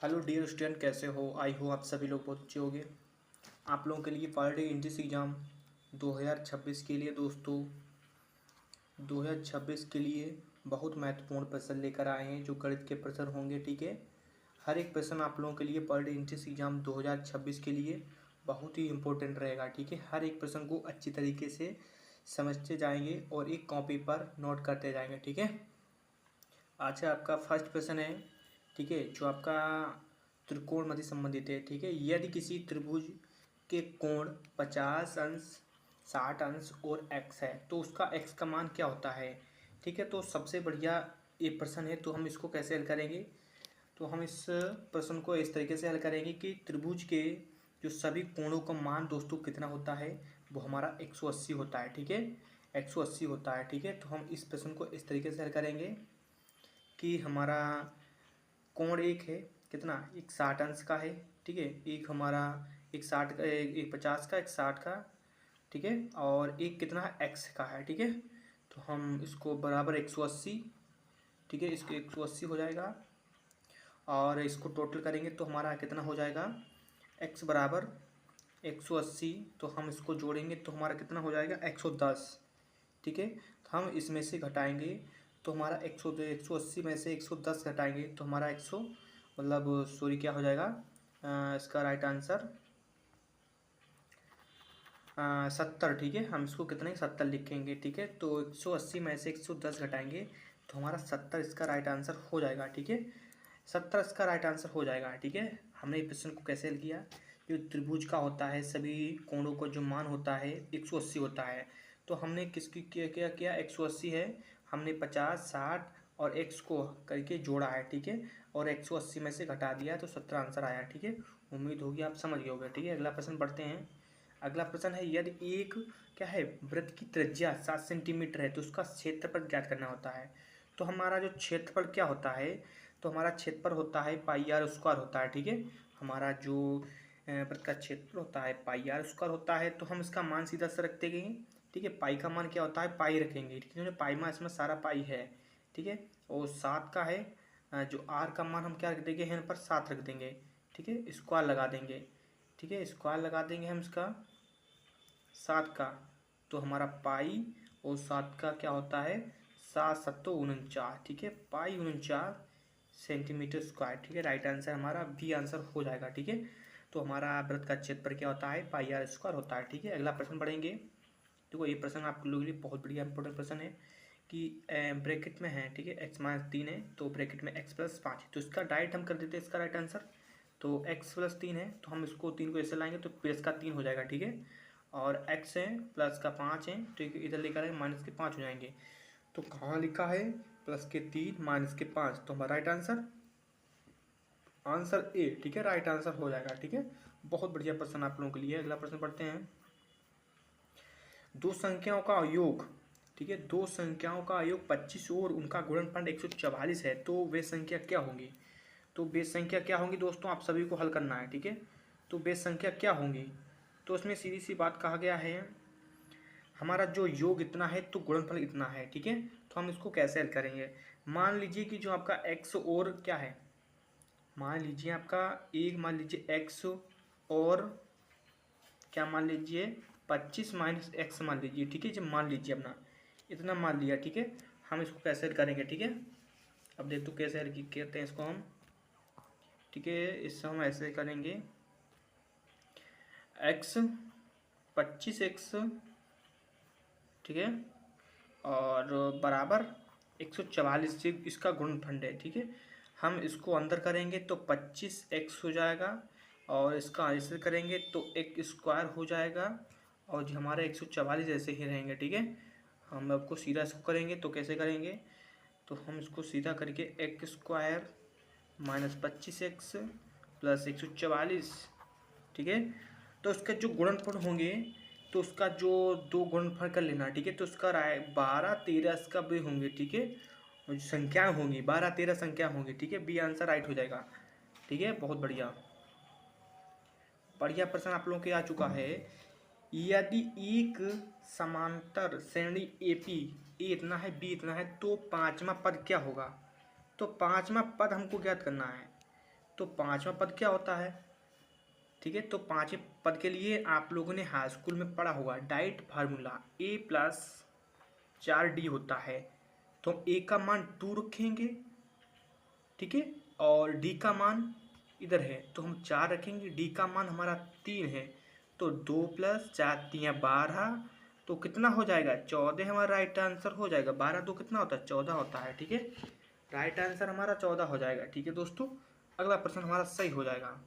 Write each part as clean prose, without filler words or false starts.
Hello dear student, कैसे हो? आई हो आप सभी लोग बहुत अच्छे होंगे। आप लोगों के लिए पार्ट ए इंट्रेंस एग्ज़ाम 2026 के लिए दोस्तों 2026 के लिए बहुत महत्वपूर्ण प्रश्न लेकर आए हैं जो गणित के प्रश्न होंगे। ठीक है, हर एक प्रश्न आप लोगों के लिए पार्ट ए इंट्रेंस एग्ज़ाम 2026 के लिए बहुत ही इम्पोर्टेंट रहेगा। ठीक है, हर एक प्रश्न को अच्छी तरीके से समझते जाएंगे और एक कॉपी पर नोट करते जाएंगे। ठीक है, आज का आपका फर्स्ट प्रश्न है। ठीक है, जो आपका त्रिकोणमिति संबंधित है। ठीक है, यदि किसी त्रिभुज के कोण 50 अंश, 60 अंश और x है तो उसका x का मान क्या होता है। ठीक है, तो सबसे बढ़िया ये प्रश्न है। तो हम इसको कैसे हल करेंगे? तो हम इस प्रश्न को इस तरीके से हल करेंगे कि त्रिभुज के जो सभी कोणों का मान दोस्तों कितना होता है, वो हमारा 180 होता है। ठीक है, 180 होता है। ठीक है, तो हम इस प्रश्न को इस तरीके से हल करेंगे कि हमारा कोण एक है, कितना, एक 60 अंश का है। ठीक है, एक हमारा एक 60 का, एक 50 का, एक 60 का। ठीक है, और एक कितना x का है। ठीक है, तो हम इसको बराबर 180। ठीक है, इसको 180 हो जाएगा और इसको टोटल करेंगे तो हमारा कितना हो जाएगा, x बराबर 180। तो हम इसको जोड़ेंगे तो हमारा कितना हो जाएगा, 110। ठीक है, तो हम इसमें से घटाएंगे तो हमारा 180 में से 110 घटाएंगे तो हमारा 100 मतलब सॉरी क्या हो जाएगा, इसका राइट आंसर 70। ठीक है, हम इसको कितने 70 लिखेंगे। ठीक है, तो 180 में से 110 घटाएंगे तो हमारा 70 इसका राइट आंसर हो जाएगा। ठीक है, 70 इसका राइट आंसर हो जाएगा। ठीक है, हमने इस प्रश्न को कैसे हल किया, जो त्रिभुज का होता है सभी कोणों का जो मान होता है 180 होता है। तो हमने किसकी क्या क्या किया, 180 है, हमने 50, 60 और x को करके जोड़ा है। ठीक है, और 180 में से घटा दिया तो 70 आंसर आया। ठीक है, उम्मीद होगी आप समझ गए होंगे। ठीक है, अगला प्रश्न पढ़ते हैं। अगला प्रश्न है, यदि एक क्या है वृत्त की त्रिज्या 7 सेंटीमीटर है तो उसका क्षेत्रफल ज्ञात करना होता है। तो हमारा जो क्षेत्रफल क्या होता है, तो हमारा क्षेत्रफल होता है पाई आर स्क्वायर होता है। ठीक है, हमारा जो वृत्त का क्षेत्रफल होता है पाई आर स्क्वायर होता है। तो हम इसका मान सीधा से रखते गए। ठीक है, पाई का मान क्या होता है, पाई रखेंगे। ठीक है, पाई में इसमें सारा पाई है। ठीक है, और 7 का है, जो आर का मान हम क्या रख देंगे, यहाँ पर 7 रख देंगे। ठीक है, स्क्वायर लगा देंगे। ठीक है, स्क्वायर लगा देंगे हम इसका 7 का, तो हमारा पाई और 7 का क्या होता है, 7 7 49। ठीक है, पाई 49 सेंटीमीटर स्क्वायर। ठीक है, राइट आंसर हमारा बी आंसर हो जाएगा। ठीक है, तो हमारा वृत्त का क्षेत्रफल क्या होता है, पाई आर स्क्वायर होता है। ठीक है, अगला प्रश्न पढ़ेंगे। देखो ये प्रश्न आप लोगों के लिए बहुत बढ़िया इंपॉर्टेंट प्रश्न है कि ब्रैकेट में है। ठीक है, x-3 है तो ब्रैकेट में x+5 है, तो इसका डायरेक्ट हम कर देते हैं इसका राइट आंसर। तो x+3 है तो हम इसको 3 को ऐसे लाएंगे तो प्लस का 3 हो जाएगा। ठीक है, और x है प्लस का 5 है तो इधर लेकर आए माइनस के 5 हो जाएंगे। तो कहाँ लिखा है, प्लस के 3 माइनस के 5, तो हमारा राइट आंसर आंसर ए। ठीक है, राइट आंसर हो जाएगा। ठीक है, बहुत बढ़िया प्रश्न आप लोगों के लिए। अगला प्रश्न पढ़ते हैं। दो संख्याओं का योग, ठीक है, दो संख्याओं का योग 25 और उनका गुणनफल 144 है तो वे संख्या क्या होंगी। तो वे संख्या क्या होंगी दोस्तों, आप सभी को हल करना है। ठीक है, तो वे संख्या क्या होंगी, तो उसमें सीधी सी बात कहा गया है, हमारा जो योग इतना है तो गुणनफल इतना है। ठीक है, तो हम इसको कैसे हल करेंगे। मान लीजिए कि जो आपका x और क्या है, मान लीजिए आपका एक, मान लीजिए x और क्या मान लीजिए 25 माइनस एक्स मान लीजिए। ठीक है, जब मान लीजिए अपना इतना मान लिया। ठीक है, हम इसको कैसे हल करेंगे। ठीक है, अब देख तो कैसे हल करते हैं इसको हम। ठीक है, इससे हम ऐसे करेंगे, एक्स 25x, ठीक है, और बराबर 144 से इसका गुणनफल है। ठीक है, हम इसको अंदर करेंगे तो 25x हो जाएगा और इसका ऐसे करेंगे तो एक स्क्वायर हो जाएगा और जो हमारे 144 ऐसे ही रहेंगे। ठीक है, हम आपको सीधा इसको करेंगे तो कैसे करेंगे, तो हम इसको सीधा करके एक स्क्वायर माइनस 25x प्लस 144। ठीक है, तो इसका जो गुणनफल होंगे तो उसका जो दो गुणनफल कर लेना। ठीक है, तो उसका 12 13 इसका भी होंगे। ठीक है, और जो संख्याएँ होंगी 12 13 संख्या होंगी। ठीक है, बी आंसर राइट हो जाएगा। ठीक है, बहुत बढ़िया बढ़िया प्रश्न आप लोगों के आ चुका है। यदि एक समांतर श्रेणी एपी, ए इतना है बी इतना है तो पांचवा पद क्या होगा। तो पांचवा पद हमको ज्ञात करना है। तो पाँचवा पद क्या होता है, ठीक है। तो पाँचवें पद के लिए आप लोगों ने हाई स्कूल में पढ़ा होगा डाइट फार्मूला A+4D होता है। तो हम A का मान 2 रखेंगे, ठीक है, और D का मान इधर है तो हम 4 रखेंगे, D का मान हमारा 3 है, तो 2 + 4 × 12, तो कितना हो जाएगा 14 हमारा राइट आंसर हो जाएगा। 12 2 कितना होता है 14 होता है, ठीक है। राइट आंसर हमारा 14 हो जाएगा, ठीक है दोस्तों। अगला प्रश्न हमारा सही हो जाएगा।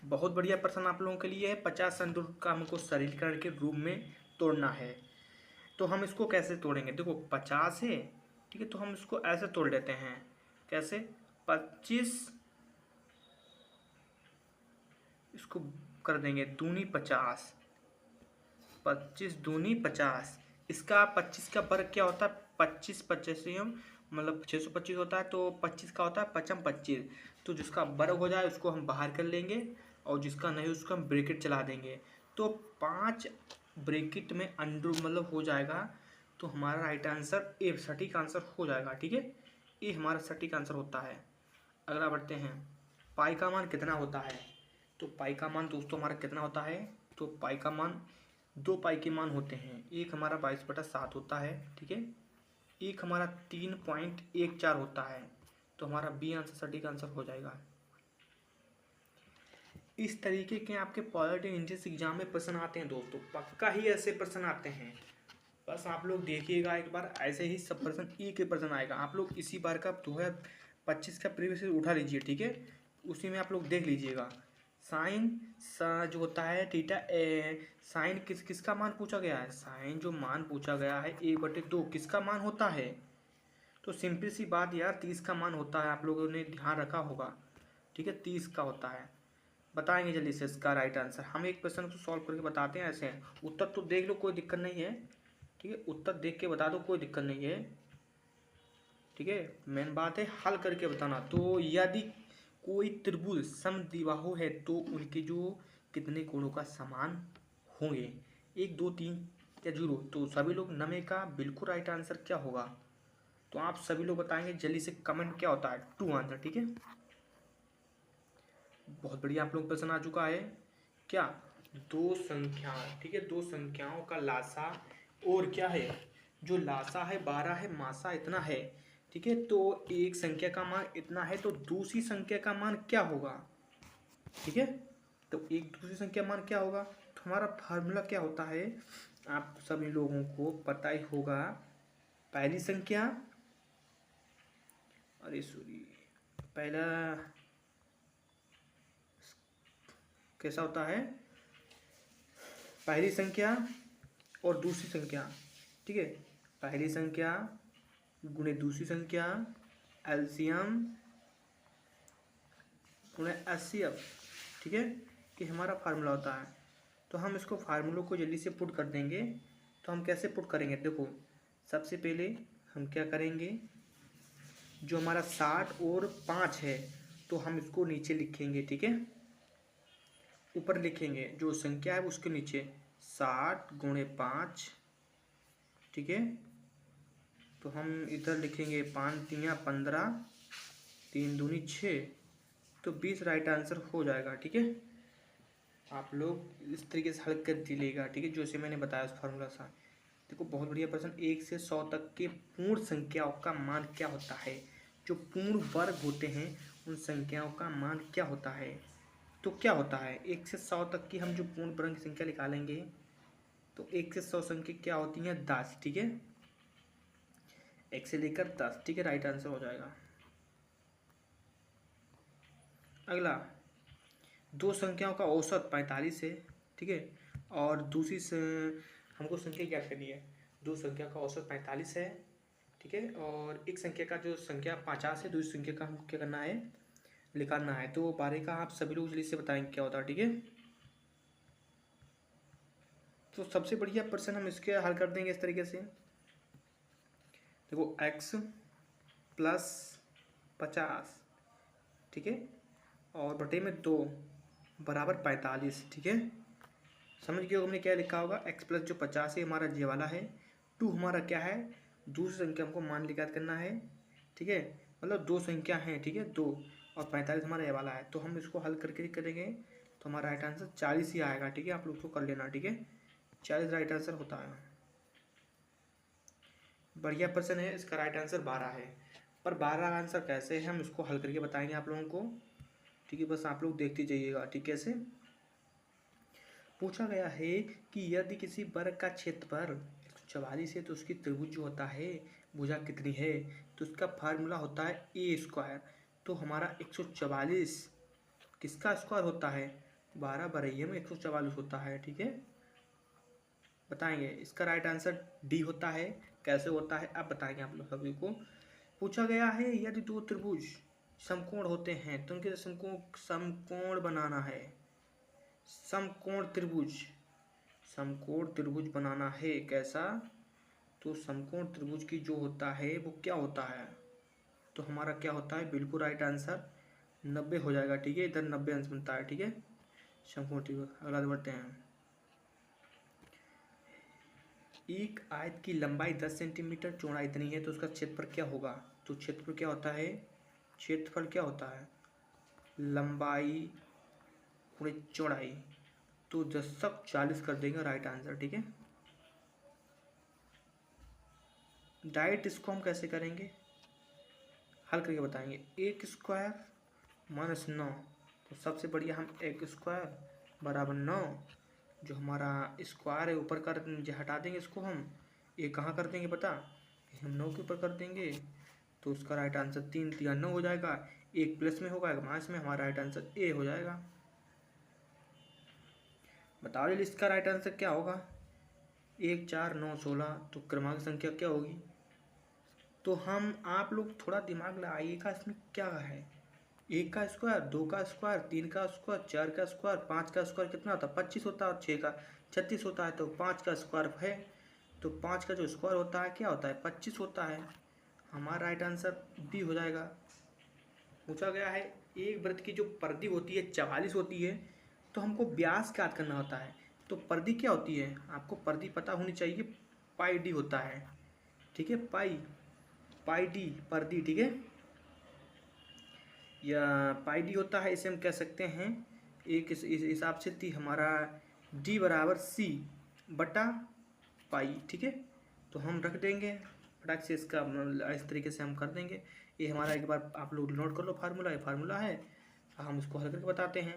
बहुत बढ़िया प्रश्न आप लोगों के लिए है। 50 संतुलन का हमको सरलीकरण के रूप में तोड़ना है। तो हम इसको कैसे तोड़ेंगे, देखो 50 है, ठीक है, तो हम इसको ऐसे तोड़ लेते हैं। कैसे, 25 इसको कर देंगे दूनी 50, 25 दूनी 50। इसका 25 का वर्ग क्या होता है, 25 25 मतलब 625 होता है, तो 25 का होता है 5 25। तो जिसका वर्ग हो जाए उसको हम बाहर कर लेंगे और जिसका नहीं उसको हम ब्रैकेट चला देंगे। तो 5 ब्रैकेट में अंडर मतलब हो जाएगा, तो हमारा राइट आंसर ए सटीक आंसर हो जाएगा, ठीक है। ये हमारा सटीक आंसर होता है। अगला बढ़ते हैं, पाई का मान कितना होता है। तो पाई का मान दोस्तों हमारा कितना होता है, तो पाई का मान 2 पाई के मान होते हैं। एक हमारा 22/7 होता है, ठीक है, एक हमारा 3.14 होता है। तो हमारा बी आंसर सटीक आंसर हो जाएगा। इस तरीके के आपके पॉलिटी इंग्लिश एग्जाम में प्रश्न आते हैं दोस्तों, पक्का ही ऐसे प्रश्न आते हैं। बस आप लोग देखिएगा एक बार, ऐसे ही सब प्रश्न ई के प्रश्न आएगा। आप लोग इसी बार का 2025 का प्रीवियस उठा लीजिए, ठीक है, उसी में आप लोग देख लीजिएगा। साइन जो होता है थीटा साइन किसका मान पूछा गया है, साइन जो मान पूछा गया है 1/2 किसका मान होता है। तो सिंपल सी बात यार 30 का मान होता है, आप लोगों ने ध्यान रखा होगा, ठीक है, 30 का होता है। बताएंगे जल्दी से इसका राइट आंसर। हम एक क्वेश्चन को सॉल्व करके बताते हैं ऐसे। उत्तर तो देख लो, कोई दिक्कत नहीं है, ठीक है, उत्तर देख के बता दो, कोई दिक्कत नहीं है, ठीक है। मेन बात है हल करके बताना। तो यदि कोई त्रिभुज समद्विबाहु है तो उनके जो कितने कोणों का समान होंगे, 1 2 3 या 0। तो सभी लोग नमे का बिल्कुल राइट आंसर क्या होगा, तो आप सभी लोग बताएंगे जल्दी से कमेंट क्या होता है, 2 आंसर, ठीक है। बहुत बढ़िया आप लोग प्रश्न आ चुका है। क्या, दो संख्या, ठीक है, दो संख्याओं का लासा और क्या है, जो लासा है 12 है, मासा इतना है, ठीक है। तो एक संख्या का मान इतना है तो दूसरी संख्या का मान क्या होगा, ठीक है। तो एक दूसरी संख्या मान क्या होगा, तो हमारा फार्मूला क्या होता है आप सभी लोगों को पता ही होगा। पहली संख्या, अरे सॉरी, पहला कैसा होता है, पहली संख्या और दूसरी संख्या, ठीक है, पहली संख्या गुणे दूसरी संख्या एलसीएम गुणे एचसीएफ, ठीक है, ये हमारा फार्मूला होता है। तो हम इसको फार्मूलों को जल्दी से पुट कर देंगे। तो हम कैसे पुट करेंगे, देखो सबसे पहले हम क्या करेंगे, जो हमारा 60 और 5 है तो हम इसको नीचे लिखेंगे, ठीक है, ऊपर लिखेंगे जो संख्या है उसके नीचे 60 गुणे 5, ठीक है। तो हम इधर लिखेंगे 5 3 15, 3 दूनी 6, तो 20 राइट आंसर हो जाएगा, ठीक है। आप लोग इस तरीके से हल कर दीजिएगा, ठीक है, जैसे मैंने बताया उस फार्मूला से। देखो बहुत बढ़िया प्रश्न, 1 से 100 तक के पूर्ण संख्याओं का मान क्या होता है। जो पूर्ण वर्ग होते हैं उन संख्याओं का मान क्या होता है। तो क्या होता है 1 से 100 तक की हम जो पूर्ण वर्ग की संख्या निकालेंगे, तो 1 से 100 संख्या क्या होती है 10, ठीक है, 1 से लेकर 10, ठीक है, राइट आंसर हो जाएगा। अगला, दो संख्याओं का औसत 45 है, ठीक है, और दूसरी से हमको संख्या क्या करनी है, दो संख्या का औसत 45 है, ठीक है, और एक संख्या का जो संख्या 50 है, दूसरी संख्या का हमको क्या करना है, निकालना है। तो 12 का आप सभी लोग जल्दी से बताएंगे क्या होता है, ठीक है। तो सबसे बढ़िया प्रश्न हम इसके हल कर देंगे इस तरीके से। देखो x + 50, ठीक है, और बटे में 2 बराबर 45, ठीक है। समझ गए हमने क्या लिखा होगा, x+ जो 50 है हमारा ये वाला है, 2 हमारा क्या है, दूसरी संख्या हमको मान लिखा करना है, ठीक है, मतलब दो संख्या हैं, ठीक है, दो, और 45 हमारा ये वाला है, तो हम इसको हल करके करेंगे तो हमारा राइट आंसर 40 ही आएगा। ठीक है, आप लोग को कर लेना। ठीक है, 40 राइट आंसर होता है। बढ़िया प्रश्न है, इसका राइट आंसर 12 है। पर 12 आंसर कैसे है हम इसको हल करके बताएंगे आप लोगों को। ठीक है, बस आप लोग देखते जाइएगा। ठीक है, कैसे पूछा गया है कि यदि किसी वर्ग का क्षेत्रफल 144 है तो उसकी त्रिभुज जो होता है भुजा कितनी है, तो उसका फार्मूला होता है ए स्क्वायर। तो हमारा 144 किसका स्क्वायर होता है, 12 बरैया में 144 होता है। ठीक है, बताएंगे। इसका राइट आंसर डी होता है। कैसे होता है अब बताएंगे आप लोग सभी को। पूछा गया है यदि दो त्रिभुज समकोण होते हैं तो उनके समकोण बनाना है। समकोण त्रिभुज बनाना है। कैसा, तो समकोण त्रिभुज की जो होता है वो क्या होता है, तो हमारा क्या होता है, बिल्कुल राइट आंसर 90 हो जाएगा। ठीक है, इधर 90 अंश बनता है। ठीक है, समकोण त्रिभुज। अगला बढ़ते हैं। एक आयत की लंबाई 10 सेंटीमीटर, चौड़ाई इतनी है तो उसका क्षेत्रफल क्या होगा। तो क्षेत्रफल क्या होता है, क्षेत्रफल क्या होता है, लंबाई गुणे चौड़ाई। तो 10/40 कर देंगे राइट आंसर। ठीक है, डायरेक्ट इसको हम कैसे करेंगे, हल करके बताएंगे। 1 स्क्वायर माइनस 9, तो सबसे बढ़िया हम 1 स्क्वायर बराबर 9, जो हमारा स्क्वायर है ऊपर कर हटा देंगे इसको हम, ये कहाँ कर देंगे पता, हम 9 के ऊपर कर देंगे। तो उसका राइट आंसर 3 3 9 हो जाएगा। एक प्लस में होगा, एक माइनस में, हमारा राइट आंसर ए हो जाएगा। बताओ जी इसका राइट आंसर क्या होगा। 1 4 9 16, तो क्रमांक संख्या क्या होगी। तो हम आप लोग थोड़ा दिमाग लगाइएगा, इसमें क्या है। 1 का स्क्वायर, 2 का स्क्वायर, 3 का स्क्वायर, 4 का स्क्वायर, 5 का स्क्वायर कितना होता है 25 होता है, और 6 का 36 होता है। तो 5 का स्क्वायर है, तो 5 का जो स्क्वायर होता है क्या होता है 25 होता है। हमारा राइट आंसर बी हो जाएगा। पूछा गया है एक वृत्त की जो परिधि होती है 44 होती है, तो हमको व्यास ज्ञात करना होता है। तो परिधि क्या होती है, आपको परिधि पता होनी चाहिए, पाई डी होता है। ठीक है, पाई डी परिधि। ठीक है, या पाई डी होता है, इसे हम कह सकते हैं एक इस हिसाब से थी हमारा डी बराबर सी बटा पाई। ठीक है, तो हम रख देंगे फटाक से, इसका इस तरीके से हम कर देंगे। ये हमारा एक बार आप लोग नोट कर लो फार्मूला, ये फार्मूला है, हम इसको हल करके बताते हैं।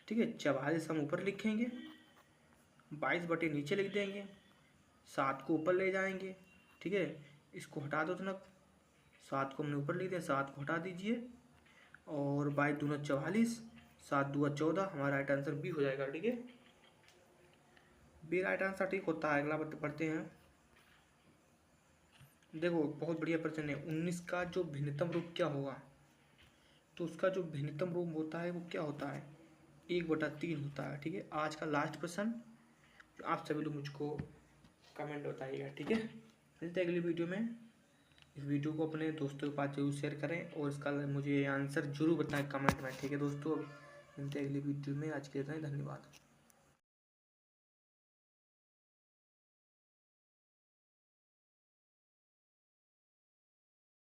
ठीक है, 44 हम ऊपर लिखेंगे, 22 बटे नीचे लिख देंगे, 7 को ऊपर ले जाएंगे। ठीक है, इसको हटा दो, तो 7 को हमने ऊपर लिख दिया, 7 को हटा दीजिए, और 22 दूना 44, 7 दूना 14, हमारा राइट आंसर बी हो जाएगा। ठीक है, बी राइट आंसर ठीक होता है। अगला पढ़ते हैं। देखो बहुत बढ़िया प्रश्न है। 19 का जो भिन्नतम रूप क्या होगा, तो उसका जो भिन्नतम रूप होता है वो क्या होता है, 1/3 होता है। ठीक है, आज का लास्ट प्रश्न, आप सभी लोग मुझको कमेंट बताइएगा। ठीक है, मिलते हैं अगली वीडियो में। इस वीडियो को अपने दोस्तों के पास जरूर शेयर करें, और इसका मुझे आंसर जरूर बताएं कमेंट में। ठीक है दोस्तों, मिलते हैं अगली वीडियो में। आज के लिए धन्यवाद।